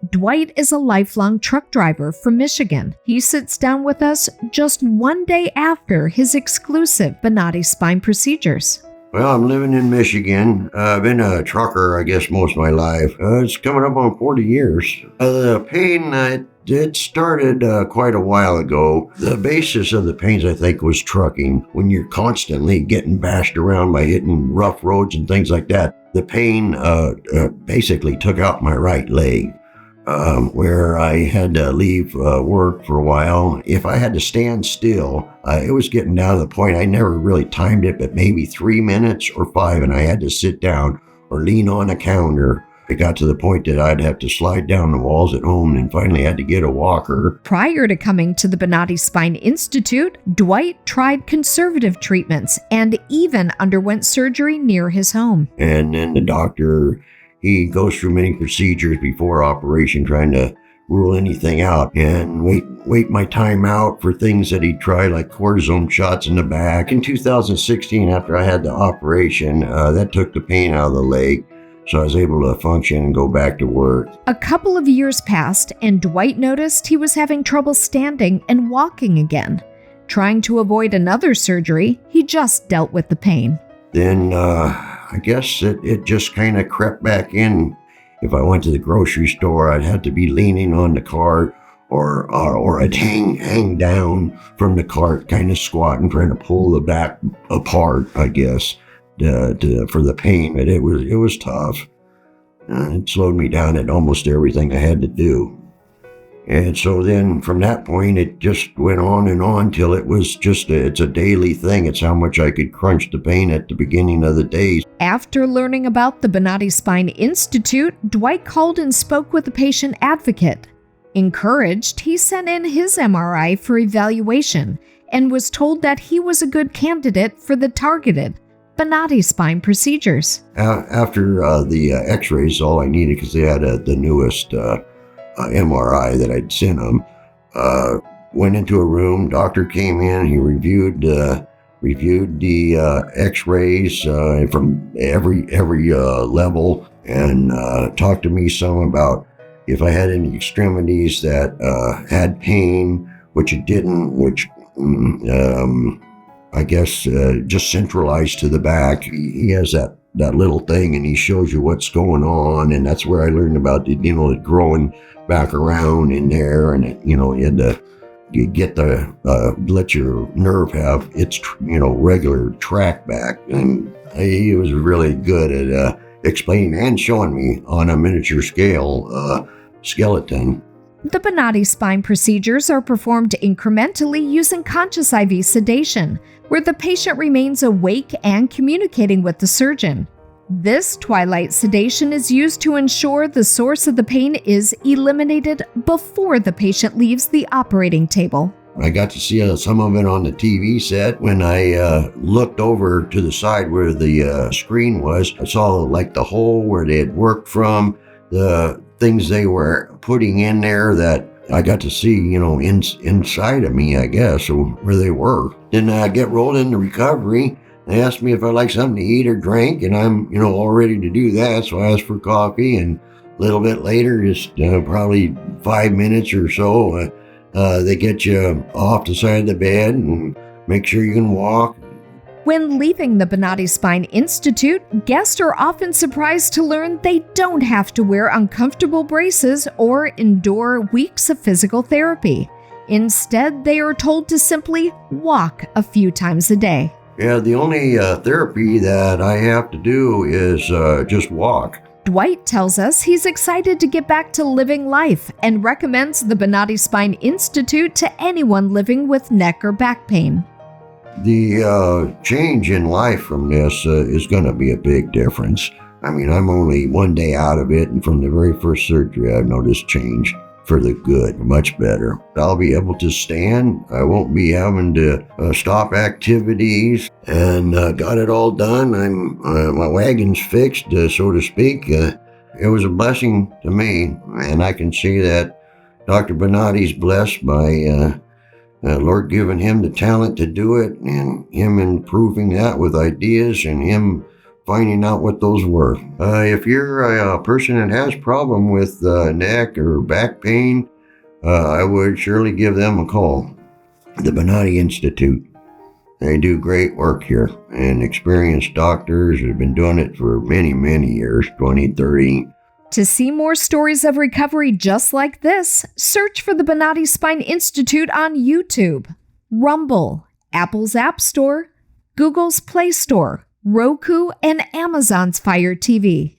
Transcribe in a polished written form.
Dwight is a lifelong truck driver from Michigan. He sits down with us just one day after his exclusive Bonati Spine Procedures. Well, I'm living in Michigan. I've been a trucker, I guess, most of my life. It's coming up on 40 years. The pain, it started quite a while ago. The basis of the pains, I think, was trucking. When you're constantly getting bashed around by hitting rough roads and things like that, the pain basically took out my right leg. Where I had to leave work for a while. If I had to stand still, it was getting down to the point I never really timed it, but maybe 3 minutes or 5, and I had to sit down or lean on a counter. It got to the point that I'd have to slide down the walls at home and finally had to get a walker. Prior to coming to the Bonati Spine Institute, Dwight tried conservative treatments and even underwent surgery near his home. And then the doctor, he goes through many procedures before operation trying to rule anything out and wait my time out for things that he tried, like cortisone shots in the back. In 2016, after I had the operation, that took the pain out of the leg, so I was able to function and go back to work. A couple of years passed, and Dwight noticed he was having trouble standing and walking again. Trying to avoid another surgery, he just dealt with the pain. Then, I guess it just kind of crept back in. If I went to the grocery store, I'd have to be leaning on the cart, or I'd hang down from the cart, kind of squatting, trying to pull the back apart, I guess, for the pain. But it was tough. It slowed me down at almost everything I had to do. And so then from that point, it just went on till it was just, it's a daily thing. It's how much I could crunch the pain at the beginning of the day. After learning about the Bonati Spine Institute, Dwight called and spoke with a patient advocate. Encouraged, he sent in his MRI for evaluation and was told that he was a good candidate for the targeted Bonati Spine Procedures. After the x-rays, all I needed, because they had the newest MRI that I'd sent him, went into a room, doctor came in, he reviewed the x-rays from every level, and talked to me some about if I had any extremities that had pain, which it didn't, which I guess just centralized to the back. He has that little thing, and he shows you what's going on, and that's where I learned about the growing back around in there, and you had to let your nerve have its regular track back. And he was really good at explaining and showing me on a miniature scale skeleton. The Bonati Spine Procedures are performed incrementally using conscious IV sedation, where the patient remains awake and communicating with the surgeon. This twilight sedation is used to ensure the source of the pain is eliminated before the patient leaves the operating table. I got to see some of it on the TV set. When I looked over to the side where the screen was, I saw like the hole where they had worked from, the things they were putting in there that I got to see, inside of me, I guess, or where they were. Then I get rolled into recovery. They asked me if I like something to eat or drink, and I'm, all ready to do that. So I asked for coffee, and a little bit later, just probably 5 minutes or so, they get you off the side of the bed and make sure you can walk. When leaving the Bonati Spine Institute, guests are often surprised to learn they don't have to wear uncomfortable braces or endure weeks of physical therapy. Instead, they are told to simply walk a few times a day. Yeah, the only therapy that I have to do is just walk. Dwight tells us he's excited to get back to living life and recommends the Bonati Spine Institute to anyone living with neck or back pain. The change in life from this is going to be a big difference. I mean, I'm only one day out of it, and from the very first surgery, I've noticed change for the good, much better. I'll be able to stand. I won't be having to stop activities, and got it all done. My wagon's fixed, so to speak. It was a blessing to me, and I can see that Dr. Bonati's blessed by Lord giving him the talent to do it, and him improving that with ideas, and him finding out what those were. If you're a person that has problem with neck or back pain, I would surely give them a call. The Bonati Institute. They do great work here, and experienced doctors have been doing it for many, many years, 20, 30. To see more stories of recovery just like this, search for the Bonati Spine Institute on YouTube, Rumble, Apple's App Store, Google's Play Store, Roku, and Amazon's Fire TV.